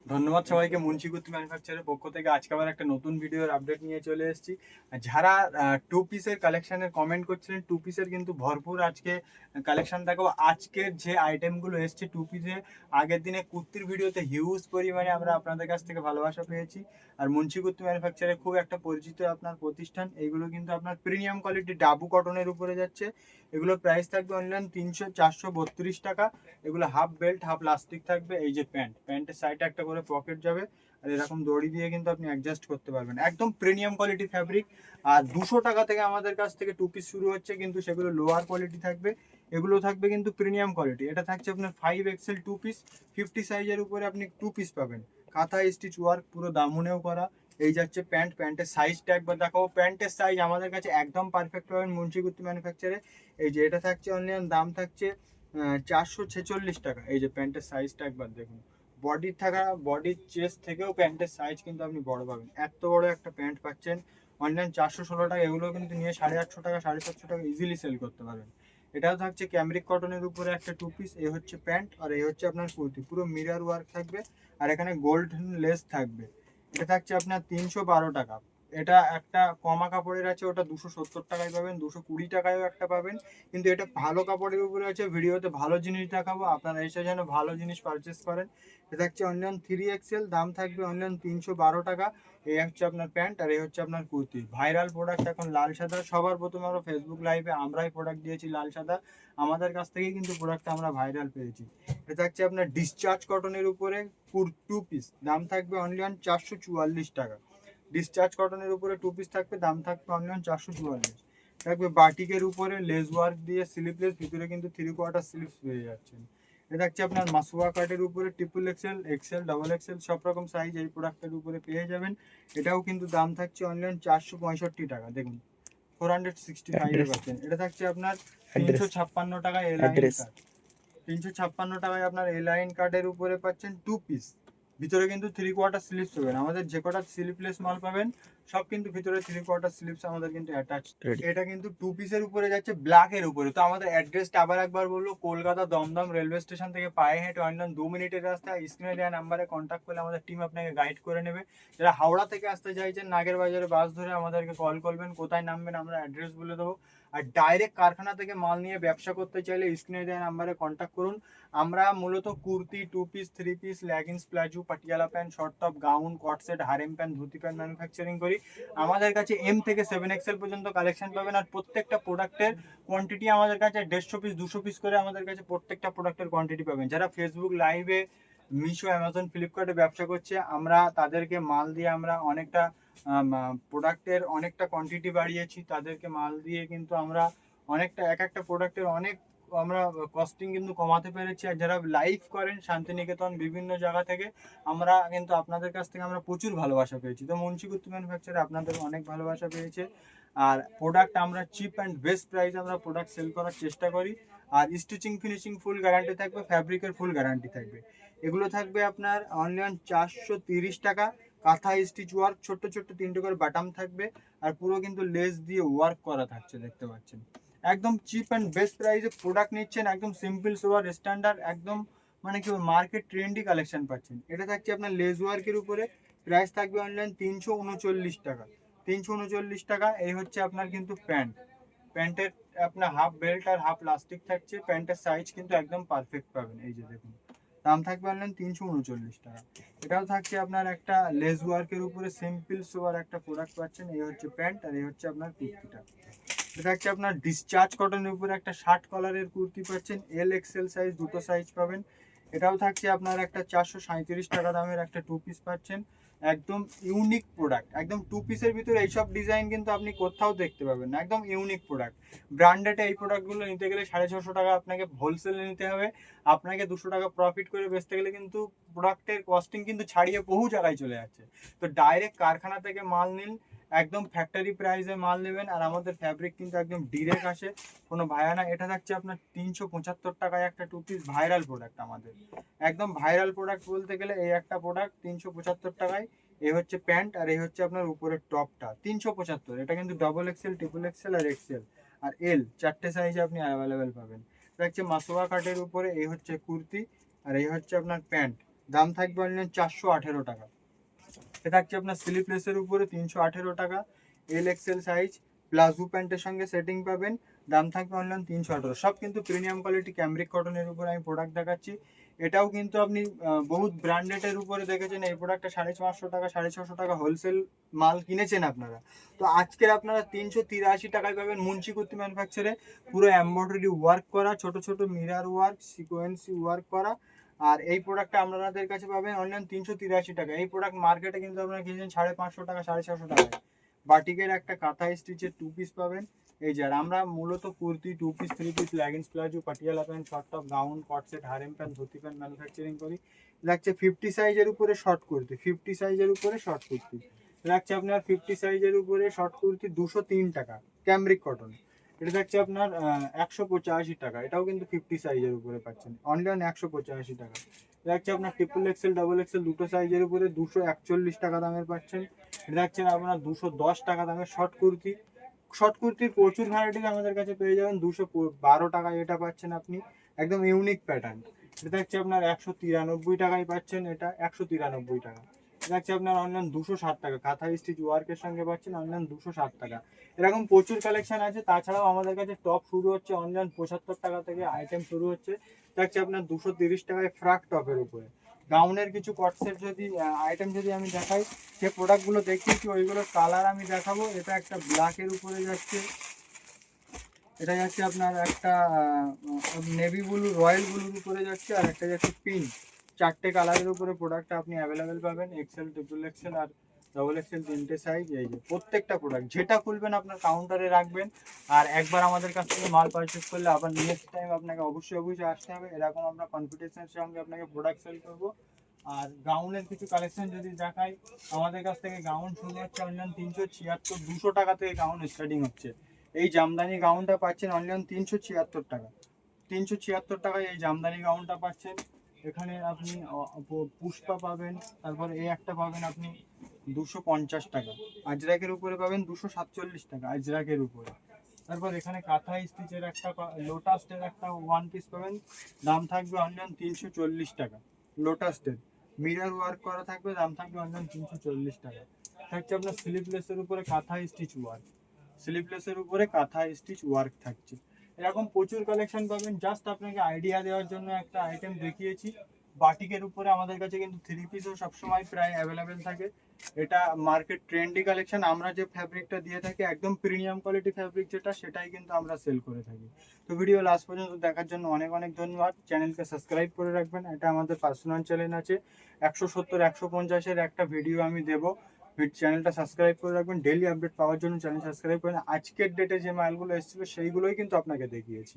ধন্যবাদ সবাইকে। মুন্সি কুর্তি ম্যানুফ্যাকচারের পক্ষ থেকে আজকে আবার একটা নতুন ভিডিওর আপডেট নিয়ে চলে এসেছি। যারা টু পিসের কালেকশনের কমেন্ট করছিলেন, টু পিসের কিন্তু ভরপুর আজকে কালেকশন দেখাবো। আজকের যে আইটেমগুলো এসছে টু পিসে, আগের দিনে কুর্তির ভিডিওতে হিউজ পরিমাণে আমরা আপনাদের কাছ থেকে ভালোবাসা পেয়েছি। আর মুন্সি কুর্তি ম্যানুফ্যাকচারের খুব একটা পরিচিত আপনার প্রতিষ্ঠান। এইগুলো কিন্তু আপনার প্রিমিয়াম কোয়ালিটি ডাবু কটনের উপরে যাচ্ছে। এগুলো প্রাইস থাকবে অনলাইন 432 টাকা। এগুলো হাফ বেল্ট হাফ লাস্টিক থাকবে। এই যে প্যান্টের সাইডে একটা করে পকেট যাবে, আর এরকম দড়ি দিয়ে কিন্তু আপনি অ্যাডজাস্ট করতে পারবেন। একদম প্রিমিয়াম কোয়ালিটি ফ্যাব্রিক। আর 200 টাকা থেকে আমাদের কাছ থেকে টু পিস শুরু হচ্ছে, কিন্তু সেগুলো লোয়ার কোয়ালিটি থাকবে। এগুলো থাকবে কিন্তু প্রিমিয়াম কোয়ালিটি। এটা থাকছে আপনার 5XL টু পিস, 50 সাইজের উপরে আপনি টু পিস পাবেন। কাঁথা স্টিচ ওয়ার্ক পুরো দামুনেও করা। এই যাচ্ছে প্যান্টের সাইজটা একবার দেখাবো। প্যান্টের সাইজ আমাদের কাছে একদম পারফেক্ট পাবেন মুন্সি কুর্তি ম্যানুফ্যাকচারে। এই যে এটা থাকছে অনলাইন দাম থাকছে 446 টাকা। এই যে প্যান্টের সাইজটা একবার দেখুন। বডির চেস্ট থেকেও প্যান্টের সাইজ কিন্তু আপনি বড় পাবেন। এত বড় একটা প্যান্ট পাচ্ছেন অনলাইন 416 টাকা। এগুলো কিন্তু নিয়ে 850 টাকা 750 টাকা ইজিলি সেল করতে পারবেন। এটাও থাকছে ক্যামরিক কটনের উপরে একটা টু পিস। এই হচ্ছে প্যান্ট আর এই হচ্ছে আপনার কুর্তি, পুরো মিরর ওয়ার্ক থাকবে আর এখানে গোল্ডেন লেস থাকবে। এটা থাকছে আপনার 312 টাকা। এটা একটা কমা কাপড়ের আছে, ওটা 270 টাকায় পাবেন। 220 টাকায়ও একটা পাবেন, কিন্তু এটা ভালো কাপড়ের উপরে আছে। ভিডিওতে ভালো জিনিস দেখাবো, আপনারা এসে যেন ভালো জিনিস পারচেস করেন। এটা হচ্ছে অনলাইন 3XL, দাম থাকবে অনলাইন 312 টাকা। এই হচ্ছে আপনার প্যান্ট আর এই হচ্ছে আপনার কুর্তি। ভাইরাল প্রোডাক্ট এখন লাল সাদা। সবার প্রথমে আমরা ফেসবুক লাইভে আমরাই প্রোডাক্ট দিয়েছি লাল সাদা। আমাদের কাছ থেকেই কিন্তু প্রোডাক্টটা আমরা ভাইরাল পেয়েছি। এটা হচ্ছে আপনার ডিসচার্জ কটনের উপরে টু পিস, দাম থাকবে অনলাইন 444 টাকা। ডিসচার্জ কটনের উপরে টু পিস থাকবে, দাম থাকবে অনলাইন 444। থাকবে বাটিকের উপরে লেস ওয়ার্ক দিয়ে স্লিপলেস, ভিতরে কিন্তু 3/4 স্লিপস পেয়ে যাচ্ছেন। এটা থাকছে আপনার মাসুয়া কাটের উপরে XXL XL ডাবল XL সব রকম সাইজ এই প্রোডাক্টের উপরে পেয়ে যাবেন। এটাও কিন্তু দাম থাকছে অনলাইন 465 টাকা। দেখুন 465 পাচ্ছেন। এটা থাকছে আপনার 356 টাকা এ লাইন কাট। 356 টাকায় আপনার এ লাইন কার্ডের উপরে পাচ্ছেন টু পিস। ভিতরে কিন্তু 3/4 স্লিপস পাবেন। আমাদের যে কটা স্লিপলেস মাল পাবেন সব কিন্তু ভিতরে 3/4 স্লিপস আমাদের কিন্তু অ্যাটাচ। এটা কিন্তু টু পিসের উপরে যাচ্ছে ব্ল্যাক এর উপরে। তো আমাদের অ্যাড্রেসটা আবার একবার বলবো, কলকাতা দমদম রেলওয়ে স্টেশন থেকে পায়ে হেঁটে অনলাইন 2 মিনিটের রাস্তা। স্ক্রিনে দেওয়া নাম্বারে কন্ট্যাক্ট করলে আমাদের টিম আপনাকে গাইড করে নেবে। যারা হাওড়া থেকে আসতে চাইছেন, নাগের বাজারে বাস ধরে আমাদেরকে কল করবেন, কোথায় নামবেন আমরা অ্যাড্রেস বলে দেবো। আর ডাইরেক্ট কারখানা থেকে মাল নিয়ে ব্যবসা করতে চাইলে স্ক্রিনে দেওয়া নাম্বারে কন্ট্যাক্ট করুন। আমরা মূলত kurti, two piece, three piece, leggings, palazzo, Patiala pant, short top, gown, co-ord set, harem pant, dhoti pant manufacturing করি। আমাদের কাছে M থেকে 7XL পর্যন্ত কালেকশন পাবেন। আর প্রত্যেকটা প্রোডাক্টের কোয়ান্টিটি আমাদের কাছে 150 পিস 200 পিস করে আমাদের কাছে প্রত্যেকটা প্রোডাক্টের কোয়ান্টিটি পাবেন। যারা ফেসবুক লাইভে, মিশো, অ্যামাজন, ফ্লিপকার্টে ব্যবসা করছে, আমরা তাদেরকে মাল দিয়ে আমরা অনেকটা প্রোডাক্টের অনেকটা কোয়ান্টিটি বাড়িয়েছি। তাদেরকে মাল দিয়ে কিন্তু আমরা অনেকটা এক একটা প্রোডাক্টের অনেক আমরা কস্টিং কিন্তু কমাতে পেরেছি। আর যারা লাইভ করেন শান্তিনিকেতন বিভিন্ন জায়গা থেকে, আমরা কিন্তু আপনাদের কাছ থেকে আমরা প্রচুর ভালোবাসা পেয়েছি। তো মুন্সি কুর্তি ম্যানুফ্যাকচারে আপনাদের অনেক ভালোবাসা পেয়েছে। আর প্রোডাক্ট আমরা চিপ অ্যান্ড বেস্ট প্রাইস আমরা প্রোডাক্ট সেল করার চেষ্টা করি। আর স্টিচিং ফিনিশিং ফুল গ্যারান্টি থাকবে, ফ্যাব্রিকের ফুল গ্যারান্টি থাকবে। এগুলো থাকবে আপনার অনলাইন 430 টাকা। কাঁথা স্টিচ ওয়ার্ক, ছোট্ট ছোট্ট 3টে করে বাটাম থাকবে। আর পুরো কিন্তু লেস দিয়ে ওয়ার্ক করা থাকছে, দেখতে পাচ্ছেন। একদম চিপ অ্যান্ড বেস্ট প্রাইসে প্রোডাক্ট নিচ্ছেন, একদম সিম্পল সোয়ার স্ট্যান্ডার্ড, একদম মানে কি মার্কেট ট্রেন্ডি কালেকশন পাচ্ছেন। এটা থাকছে আপনার লেস ওয়ার্কের উপরে, প্রাইস থাকবে অনলাইন 339 টাকা। 339 টাকা। এই হচ্ছে আপনার কিন্তু প্যান্টের আপনার হাফ বেল্ট আর হাফ লাস্টিক থাকছে। প্যান্টের সাইজ কিন্তু একদম পারফেক্ট পাবেন। এই যে দেখুন, দাম থাকবে অনলাইন 339 টাকা। এটাও থাকছে আপনার একটা লেস ওয়ার্কের উপরে সিম্পল সোয়ার একটা প্রোডাক্ট পাচ্ছেন। এই হচ্ছে প্যান্ট আর এই হচ্ছে আপনার কুর্তিটা। এটা হচ্ছে আপনার ডিসচার্জ কটনের উপরে একটা শার্ট কলারের কুর্তি পাচ্ছেন। XL সাইজ, দুটো সাইজ পাবেন। এটাও থাকছে আপনার একটা 437 টাকা দামের একটা টু পিস পাচ্ছেন। একদম ইউনিক প্রোডাক্ট, একদম টু পিসের ভিতরে এইসব ডিজাইন কিন্তু আপনি কোথাও দেখতে পাবেন না। একদম ইউনিক প্রোডাক্ট। ব্র্যান্ডেড এই প্রোডাক্টগুলো নিতে গেলে 650 টাকা আপনাকে হোলসেলে নিতে হবে। আপনাকে 200 টাকা প্রফিট করে বেচতে গেলে কিন্তু প্রোডাক্টের কস্টিং কিন্তু ছাড়িয়ে বহু জায়গায় চলে যাচ্ছে। তো ডাইরেক্ট কারখানা থেকে মাল নিন, একদম ফ্যাক্টরি প্রাইসে মাল নেবেন। আর আমাদের ফ্যাব্রিক কিন্তু একদম ডিরেক্ট আসে, কোনো ভায়া না। এটা থাকছে আপনার 375 টাকায় একটা টু পিস, ভাইরাল প্রোডাক্ট আমাদের। একদম ভাইরাল প্রোডাক্ট বলতে গেলে এই একটা প্রোডাক্ট 375 টাকায়। এই হচ্ছে প্যান্ট আর এই হচ্ছে আপনার উপরের টপটা 375। এটা কিন্তু XXL, XXL আর XL আর L চারটে সাইজে আপনি অ্যাভেলেবেল পাবেন। এটা হচ্ছে মাসোয়া কাটের উপরে, এই হচ্ছে কুর্তি আর এই হচ্ছে আপনার প্যান্ট। দাম থাকবে অনলাইন 418 টাকা। এটা থাকছে আপনার স্লিপলেসের উপরে 318 টাকা। এল এক্সেল সাইজ প্লাজো প্যান্টের সঙ্গে সেটিং পাবেন, দাম থাকবে অনলাইন 318। সব কিন্তু প্রিমিয়াম কোয়ালিটি ক্যামব্রিক কটনের উপরে আমি প্রোডাক্ট দেখাচ্ছি। এটাও কিন্তু আপনি বহুত ব্র্যান্ডেডের উপরে দেখেছেন, এই প্রোডাক্টটা 550 টাকা 650 টাকা হোলসেল মাল কিনেছেন আপনারা। তো আজকের আপনারা 383 টাকায় পাবেন মুন্সি কুর্তি ম্যানুফ্যাকচারে, পুরো এমব্রয়ডারি ওয়ার্ক করা, ছোট ছোট মিরার ওয়ার্ক, সিকোয়েন্সি ওয়ার্ক করা। আর এই প্রোডাক্টটা আপনাদের কাছে পাবেন অনলাইন 383 টাকা। এই প্রোডাক্ট মার্কেটে কিন্তু আপনারা কিনছেন 550 টাকা 650 টাকায়। বাটিকের একটা কাঁথা স্টিচের 2 পিস পাবেন। এই যে, আর আমরা মূলত kurti, 2 piece, 3 piece, leggings, palazzo, Patiala pant, short top, gown, co-ord set, harem pant, dhoti pant manufacturing করি। লাগছে 50 সাইজের উপরে শর্ট কুর্তি, 50 সাইজের উপরে শর্ট কুর্তি লাগছে আপনার 50 সাইজের উপরে শর্ট কুর্তি 203 টাকা ক্যামব্রিক কটন। এটা থাকছে আপনার 185 টাকা। এটাও কিন্তু 50 সাইজের উপরে পাচ্ছেন অনলাইন 185 টাকা। এটা হচ্ছে আপনার ট্রিপল এক্সেল ডাবল এক্সেল দুটো সাইজের উপরে 241 টাকা দামের পাচ্ছেন। এটা হচ্ছে আপনার 210 টাকা দামের শর্ট কুর্তি। শর্ট কুর্তির প্রচুর ভ্যারাইটি আমাদের কাছে পেয়ে যাবেন। 212 টাকায় এটা পাচ্ছেন আপনি, একদম ইউনিক প্যাটার্ন। এটা হচ্ছে আপনার 193 টাকায় পাচ্ছেন, এটা 193 টাকা। এটা হচ্ছে আপনার অনলাইন 260 টাকা, কাঁথা স্টিচ ওয়ার্কের সঙ্গে পাচ্ছেন অনলাইন 260 টাকা। এরকম প্রচুর কালেকশন আছে। তাছাড়াও আমাদের কাছে টপ শুরু হচ্ছে অনলাইন 75 টাকা থেকে আইটেম শুরু হচ্ছে। এটা হচ্ছে আপনার 230 টাকায় ফ্রাক টপের উপরে। গাউনের কিছু কটসেট যদি আইটেম যদি আমি দেখাই, যে প্রোডাক্টগুলো দেখিয়েছি ওইগুলোর কালার আমি দেখাবো। এটা একটা ব্ল্যাকের উপরে যাচ্ছে, এটা যাচ্ছে আপনার একটা নেভি ব্লু রয়্যাল ব্লুর উপরে যাচ্ছে, আর একটা যাচ্ছে পিঙ্ক। 4টে কালারের উপরে প্রোডাক্টটা আপনি অ্যাভেলেবেল পাবেন। এক্সেল, ট্রিপল এক্সেল আর ডবল এক্সেল 3টে সাইজ। এই যে প্রত্যেকটা প্রোডাক্ট যেটা খুলবেন আপনার কাউন্টারে রাখবেন। আর একবার আমাদের কাছ থেকে মাল পারচেস করলে আবার নেক্সট টাইম আপনাকে অবশ্যই আসতে হবে। এরকম আমরা কনফিডেন্সের সঙ্গে আপনাকে প্রোডাক্ট সেল করবো। আর গাউনের কিছু কালেকশন যদি দেখাই, আমাদের কাছ থেকে গাউন শুরু হচ্ছে অনলাইন 376, 200 টাকা থেকে গাউন স্টার্টিং হচ্ছে। এই জামদানি গাউনটা পাচ্ছেন অনলাইন 376 টাকা। 376 টাকায় এই জামদানি গাউনটা পাচ্ছেন। এখানে আপনি পুষ্পা পাবেন, তারপর এই একটা পাবেন আপনি 250 টাকা। আজরাকের উপরে পাবেন 247 টাকা আজরাকের উপরে। তারপর এখানে কাঁথা স্টিচের একটা লোটাসের একটা ওয়ান পিস পাবেন, দাম থাকবে অনলাইন 340 টাকা। লোটাসের মিরর ওয়ার্ক করা থাকবে, দাম থাকবে অনলাইন 340 টাকা। থাকছে আপনার স্লিপলেসের উপরে কাঁথা স্টিচ ওয়ার্ক, স্লিপলেসের উপরে কাঁথা স্টিচ ওয়ার্ক থাকছে। এরকম প্রচুর কালেকশন পাবেন। জাস্ট আপনাকে আইডিয়া দেওয়ার জন্য একটা আইটেম দেখিয়েছি। বাটিকের উপরে আমাদের কাছে কিন্তু 3 পিসও সবসময় প্রায় অ্যাভেলেবেল থাকে। এটা মার্কেট ট্রেন্ডি কালেকশন। আমরা যে ফ্যাব্রিকটা দিয়ে থাকি একদম প্রিমিয়াম কোয়ালিটি ফ্যাব্রিক যেটা, সেটাই কিন্তু আমরা সেল করে থাকি। তো ভিডিও লাস্ট পর্যন্ত দেখার জন্য অনেক অনেক ধন্যবাদ। চ্যানেলকে সাবস্ক্রাইব করে রাখবেন। এটা আমাদের পার্সোনাল চ্যানেল আছে, 170 150-এর একটা ভিডিও আমি দেবো। চ্যানেলটা সাবস্ক্রাইব করে রাখবেন। ডেইলি আপডেট পাওয়ার জন্য চ্যানেল সাবস্ক্রাইব করেন। আজকের ডেটে যে মালগুলো এসেছিলো সেইগুলোই কিন্তু আপনাকে দেখিয়েছি।